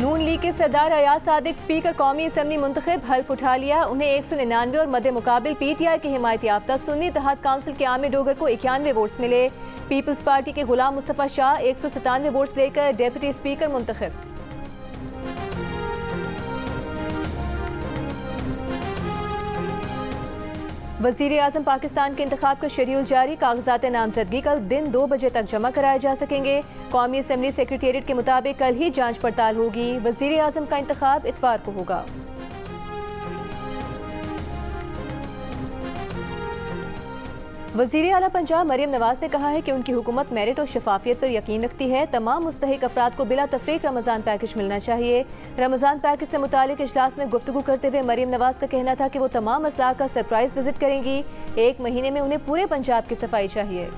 नून league के सरदार Ayaz Sadiq speaker कौमी assembly मुंतखब, हल्फ उठा लिया। उन्हें 199 और मद्दे मुकाबिल PTI के हिमायत याफ्ता सुन्नी इत्तेहाद काउंसिल के आमिर डोगर को 91 वोट्स मिले। पीपल्स पार्टी के गुलाम मुस्तफ़ा शाह 197 वोट्स लेकर डेप्यूटी स्पीकर मुंतखब। वज़ीर आज़म पाकिस्तान के इंतखाब का शेड्यूल जारी। कागजात नामजदगी कल दिन 2 बजे तक जमा कराए जा सकेंगे। कौमी असम्बली सेक्रेटेरिएट के मुताबिक कल ही जांच पड़ताल होगी। वज़ीर आज़म का इंतखाब इतवार को होगा। वज़ीर आला पंजाब मरियम नवाज ने कहा है कि उनकी हुकूमत मेरिट और शफाफियत पर यकीन रखती है। तमाम मुस्तहिक अफराद को बिला तफरीक रमज़ान पैकेज मिलना चाहिए। रमज़ान पैकेज से मुतालिक इजलास में गुफ्तगू करते हुए मरियम नवाज का कहना था कि वो तमाम अजला का सरप्राइज विजिट करेंगी। 1 महीने में उन्हें पूरे पंजाब की सफाई चाहिए।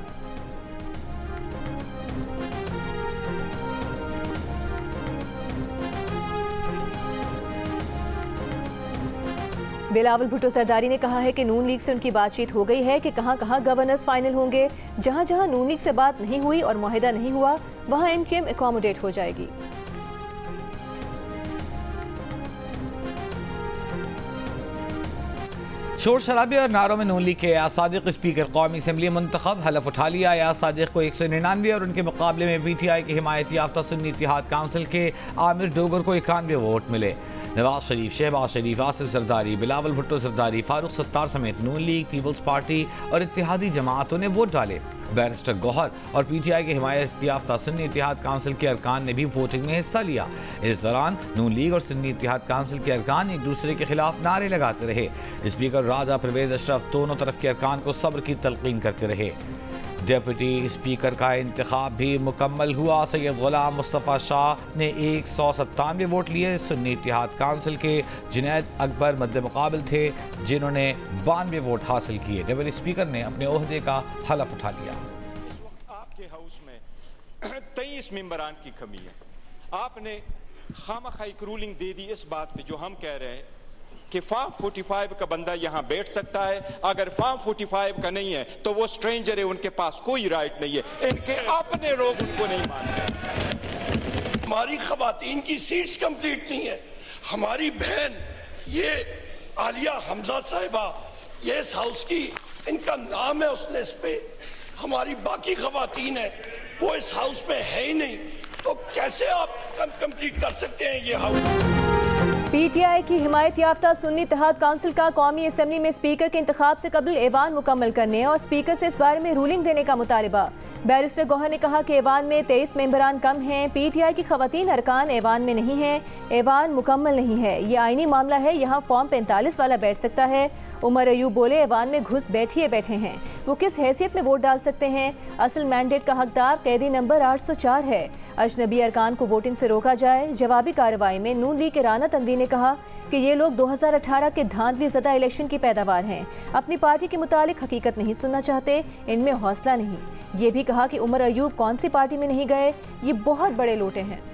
बिलावल भुट्टो सरदारी ने कहा है कि नून लीग से उनकी बातचीत हो गई है कि कहां कहां गवर्नर्स फाइनल होंगे। जहां जहां नून लीग से बात नहीं हुई और मुआहिदा नहीं हुआ वहां MKM एकोमोडेट हो जाएगी। शोर शराबे और नारों में नून लीग के अयाज सादिक स्पीकर कौमी असम्बली मुंतखब, हलफ उठा लिया। अयाज सादिक को 199 और उनके मुकाबले में PTI के हिमायत याफ्ता सुन्नी इत्तेहाद काउंसिल के आमिर डोगर को 91 वोट मिले। नवाज शरीफ, शहबाज शरीफ, आसिफ जरदारी, बिलावल भुट्टो जरदारी, फारूक सत्तार समेत नून लीग, पीपल्स पार्टी और इत्तेहादी जमातों ने वोट डाले। बैरिस्टर गौहर और PTI के हिमायत याफ्ता सुन्नी इत्तेहाद काउंसिल के अरकान ने भी वोटिंग में हिस्सा लिया। इस दौरान नून लीग और सुन्नी इत्तेहाद काउंसिल के अरकान एक दूसरे के खिलाफ नारे लगाते रहे। स्पीकर राजा परवेज अशरफ दोनों तरफ के अरकान को सब्र की तलकीन करते रहे। डेप्यूटी स्पीकर का इंतखाब भी मुकम्मल हुआ। सैयद गुलाम मुस्तफ़ा शाह ने 197 वोट लिए। सुन्नी इत्तेहाद काउंसिल के जुनैद अकबर मद्दे मुकाबिल थे, जिन्होंने 92 वोट हासिल किए। डेप्यूटी स्पीकर ने अपने ओहदे का हलफ उठा लिया। इस वक्त आपके हाउस में 23 मेंबरान की कमी है। आपने खामखा एक रूलिंग दे दी इस बात पे जो हम कह रहे हैं कि फॉर्म 45 का बंदा यहां बैठ सकता है। अगर फॉर्म 45 का नहीं है तो वो स्ट्रेंजर है, उनके पास कोई राइट नहीं है। इनके अपने लोग उनको नहीं मानते। हमारी खवातीन की सीट्स कंप्लीट नहीं है। हमारी बहन ये आलिया हमजा साहिबा, ये इस हाउस की इनका नाम है उस लिस्ट पे। हमारी बाकी खवातीन है वो इस हाउस पे है ही नहीं, तो कैसे आप कंप्लीट कर सकते हैं ये हाउस? PTI की हिमायत याफ्ता सुन्नी इत्तेहाद काउंसिल का कौमी असम्बली में स्पीकर के इंतखाब से कबल ऐवान मुकम्मल करने और स्पीकर से इस बारे में रूलिंग देने का मुतालिबा। बैरिस्टर गौहर ने कहा कि ऐवान में 23 मेंबरान कम हैं। PTI की खवातीन अरकान ऐवान में नहीं है। ऐवान मुकम्मल नहीं है, ये आईनी मामला है। यहाँ फॉर्म 45 वाला बैठ सकता है। उमर अयूब बोले, ऐवान में घुस बैठे हैं, वो किस हैसियत में वोट डाल सकते हैं? असल मैंडेट का हकदार कैदी नंबर 804 है। अजनबी अरकान को वोटिंग से रोका जाए। जवाबी कार्रवाई में नून लीग के राना तनवीर ने कहा कि ये लोग 2018 के धांधली ज़दा इलेक्शन की पैदावार हैं। अपनी पार्टी के मुतालिक हकीकत नहीं सुनना चाहते, इनमें हौसला नहीं। ये भी कहा कि उमर अयूब कौन सी पार्टी में नहीं गए, ये बहुत बड़े लोटे हैं।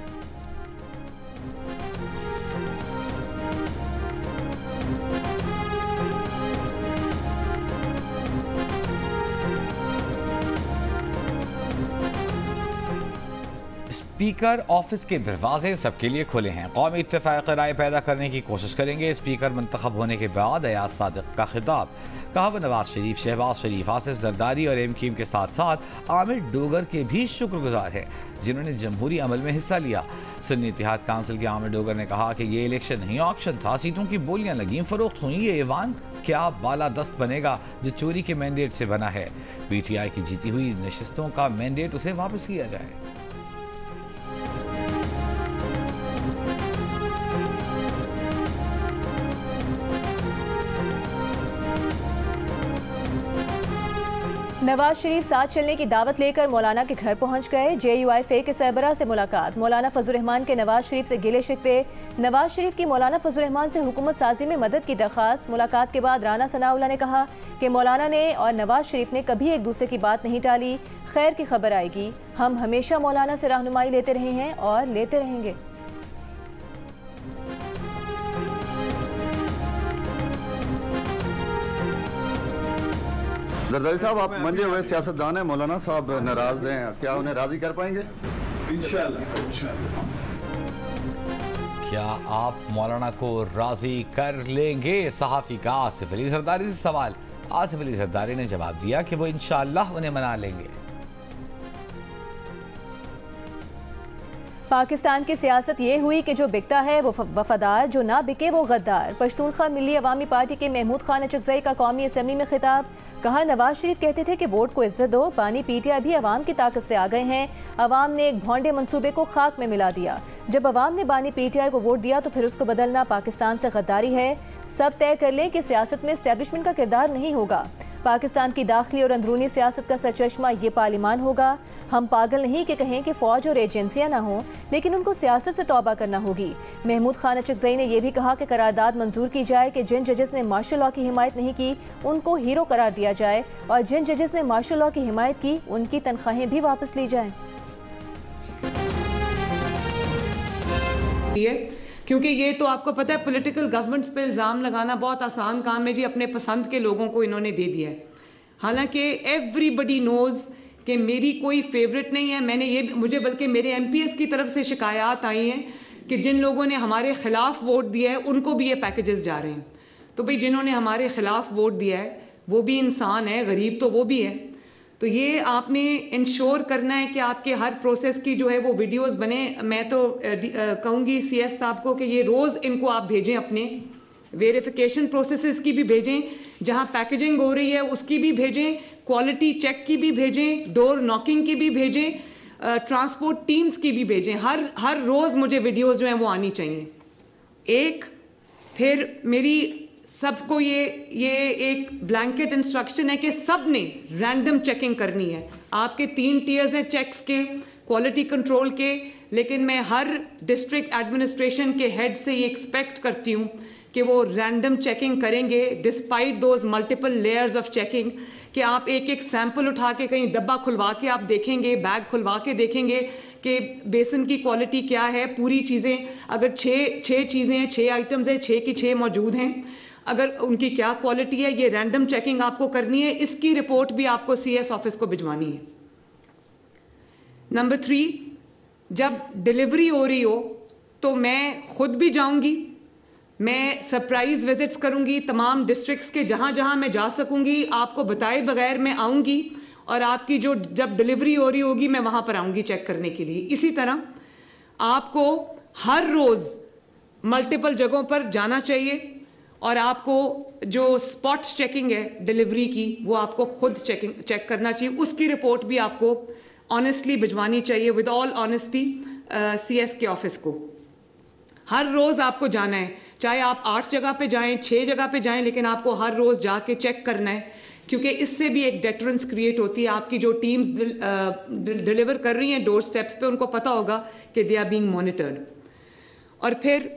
स्पीकर ऑफिस के दरवाजे सबके लिए खुले हैं। कौमी इत्तेफाक राय पैदा करने की कोशिश करेंगे। स्पीकर मुंतखब होने के बाद अयाज सादिक का खिताब। कहा वो नवाज शरीफ, शहबाज शरीफ, आसिफ जरदारी और MKM के साथ साथ आमिर डोगर के भी शुक्रगुजार हैं, जिन्होंने जमहूरी अमल में हिस्सा लिया। सुन्नी इत्तेहाद काउंसिल के आमिर डोगर ने कहा कि ये इलेक्शन नहीं ऑक्शन था। सीटों की बोलियां लगीं, फरोख्त हुई। ये ऐवान क्या बालादस्त बनेगा जो चोरी के मैंडेट से बना है। PTI की जीती हुई नशिस्तों का मैंडेट उसे वापस लिया जाए। नवाज शरीफ साथ चलने की दावत लेकर मौलाना के घर पहुंच गए। JUIFA के सरबराह से मुलाकात। मौलाना फजल रहमान के नवाज शरीफ से गिले शिकवे। नवाज शरीफ की मौलाना फजल रहमान से हुकूमत साजी में मदद की दरख्वास्त। मुलाकात के बाद राना सनाउल्लाह ने कहा कि मौलाना ने और नवाज शरीफ ने कभी एक दूसरे की बात नहीं टाली। खैर की खबर आएगी। हम हमेशा मौलाना से रहनुमाई लेते रहे हैं और लेते रहेंगे। जरदारी साहब, आप मंजे हुए सियासतदान हैं, मौलाना साहब नाराज हैं, क्या उन्हें राजी कर पाएंगे? इंशाअल्लाह। क्या आप मौलाना को राजी कर लेंगे? सहाफ़ी का आसिफ अली जरदारी से सवाल। आसिफ अली जरदारी ने जवाब दिया कि वो इंशाअल्लाह उन्हें मना लेंगे। पाकिस्तान की सियासत ये हुई कि जो बिकता है वो वफादार, जो ना बिके वो गद्दार। पश्तूनख्वा मिली अवामी पार्टी के महमूद खान अचकज़ई का कौमी असम्बली में खिताब। कहा, नवाज शरीफ कहते थे कि वोट को इज्जत दो, बानी पीटीआई भी अवाम की ताकत से आ गए हैं। अवाम ने एक भोंडे मंसूबे को खाक में मिला दिया। जब अवाम ने बानी पीटीआई को वोट दिया तो फिर उसको बदलना पाकिस्तान से गद्दारी है। सब तय कर लें कि सियासत में एस्टेब्लिशमेंट का किरदार नहीं होगा। पाकिस्तान की दाखिली और अंदरूनी सियासत का सरचश्मा ये पार्लिमान होगा। हम पागल नहीं कि कहें कि फ़ौज और एजेंसियां ना हों, लेकिन उनको सियासत से तौबा करना होगी। महमूद खान अचकज़ई ने यह भी कहा कि करारदाद मंजूर की जाए कि जिन जजेस ने मार्शल लॉ की हिमायत नहीं की उनको हीरो करार दिया जाए और जिन जजेस ने मार्शल लॉ की हिमायत की उनकी तनख्वाहें भी वापस ली जाएं। क्योंकि ये तो आपको पता है पॉलिटिकल गवर्नमेंट्स पे इल्ज़ाम लगाना बहुत आसान काम है जी। अपने पसंद के लोगों को इन्होंने दे दिया है। हालांकि एवरीबडी नोज़ कि मेरी कोई फेवरेट नहीं है। मुझे बल्कि मेरे MPs की तरफ से शिकायत आई हैं कि जिन लोगों ने हमारे ख़िलाफ़ वोट दिया है उनको भी ये पैकेजेस जा रहे हैं। तो भाई जिन्होंने हमारे ख़िलाफ़ वोट दिया है वो भी इंसान है, गरीब तो वो भी है। तो ये आपने इंश्योर करना है कि आपके हर प्रोसेस की जो है वो वीडियोस बने। मैं तो कहूँगी CS साहब को कि ये रोज़ इनको आप भेजें, अपने वेरिफिकेशन प्रोसेसेस की भी भेजें, जहाँ पैकेजिंग हो रही है उसकी भी भेजें, क्वालिटी चेक की भी भेजें, डोर नॉकिंग की भी भेजें, ट्रांसपोर्ट टीम्स की भी भेजें। हर रोज़ मुझे वीडियोस जो हैं वो आनी चाहिए। फिर मेरी सबको ये एक ब्लैंकेट इंस्ट्रक्शन है कि सब ने रैंडम चेकिंग करनी है। आपके 3 टीयर्स हैं चेक्स के, क्वालिटी कंट्रोल के, लेकिन मैं हर डिस्ट्रिक्ट एडमिनिस्ट्रेशन के हेड से ये एक्सपेक्ट करती हूँ कि वो रैंडम चेकिंग करेंगे despite those multiple layers of checking. कि आप एक सैंपल उठा के कहीं डब्बा खुलवा के आप देखेंगे, बैग खुलवा के देखेंगे कि बेसन की क्वालिटी क्या है। पूरी चीज़ें अगर 6 चीज़ें हैं, 6 आइटम्स हैं, 6 की 6 मौजूद हैं, अगर उनकी क्या क्वालिटी है, ये रैंडम चेकिंग आपको करनी है। इसकी रिपोर्ट भी आपको CS ऑफिस को भिजवानी है। नंबर 3, जब डिलीवरी हो रही हो तो मैं खुद भी जाऊंगी, मैं सरप्राइज विजिट्स करूंगी तमाम डिस्ट्रिक्ट्स के, जहां जहां मैं जा सकूंगी आपको बताए बगैर मैं आऊंगी और आपकी जो जब डिलीवरी हो रही होगी मैं वहां पर आऊंगी चेक करने के लिए। इसी तरह आपको हर रोज मल्टीपल जगहों पर जाना चाहिए और आपको जो स्पॉट चेकिंग है डिलीवरी की वो आपको खुद चेक करना चाहिए। उसकी रिपोर्ट भी आपको ऑनेस्टली भिजवानी चाहिए, विद ऑल ऑनेस्टी, CS के ऑफिस को। हर रोज़ आपको जाना है, चाहे आप 8 जगह पे जाएं, 6 जगह पे जाएं, लेकिन आपको हर रोज़ जाके चेक करना है, क्योंकि इससे भी एक डेटरेंस क्रिएट होती है। आपकी जो टीम्स डिलीवर कर रही हैं डोर स्टेप्स पे, उनको पता होगा कि दे आर बीइंग मॉनिटर्ड। और फिर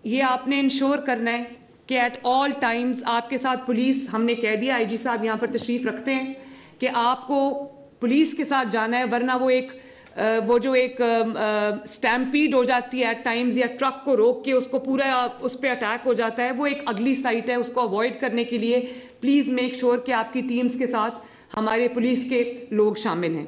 ये आपने इंश्योर करना है कि एट ऑल टाइम्स आपके साथ पुलिस, हमने कह दिया, IG साहब यहाँ पर तशरीफ़ रखते हैं, कि आपको पुलिस के साथ जाना है, वरना वो जो एक स्टैम्पीड हो जाती है एट टाइम्स, या ट्रक को रोक के उसको पूरा उस पर अटैक हो जाता है, वो एक अगली साइट है। उसको अवॉइड करने के लिए प्लीज़ मेक श्योर कि आपकी टीम्स के साथ हमारे पुलिस के लोग शामिल हैं।